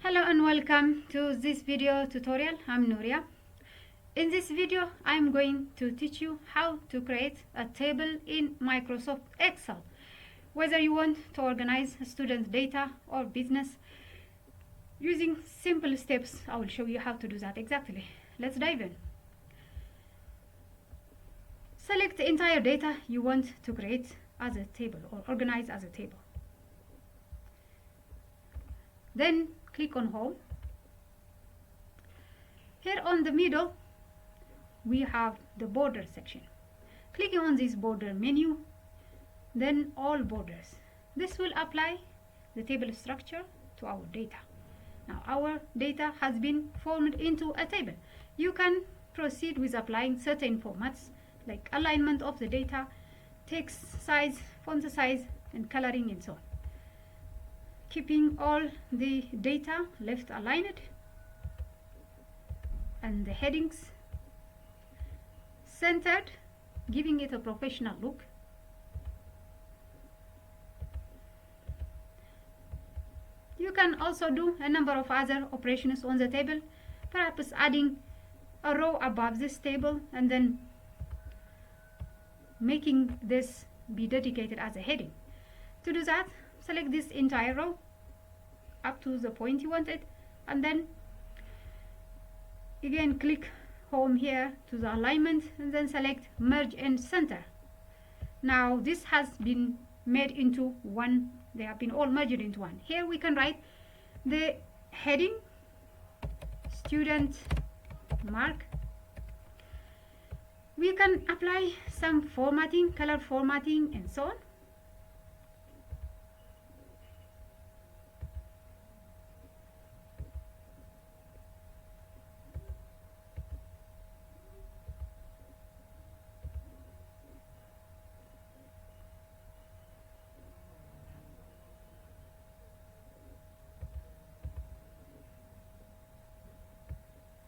Hello and welcome to this video tutorial. I'm Nuria. In this video I'm going to teach you how to create a table in Microsoft Excel. Whether you want to organize student data or business using simple steps, I will show you how to do that exactly. Let's dive in. Select the entire data you want to create as a table or organize as a table. Then click on Home. Here on the middle we have the border section. Clicking on this border menu, then all borders. This will apply the table structure to our data. Now our data has been formed into a table. You can proceed with applying certain formats like alignment of the data, text size, font size, and coloring and so on. Keeping all the data left aligned and the headings centered, giving it a professional look. You can also do a number of other operations on the table, perhaps adding a row above this table and then making this be dedicated as a heading. To do that, select this entire row up to the point you want it, and then again click Home here to the alignment and then select Merge and Center. Now this has been made into one. They have been all merged into one. Here we can write the heading Student Mark. We can apply some formatting, color formatting and so on.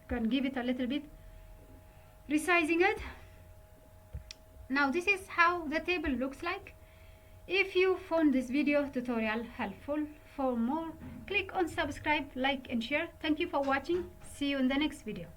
Can give it a little bit, resizing it. Now this is how the table looks like. If you found this video tutorial helpful, for more click on subscribe, like and share. Thank you for watching. See you in the next video.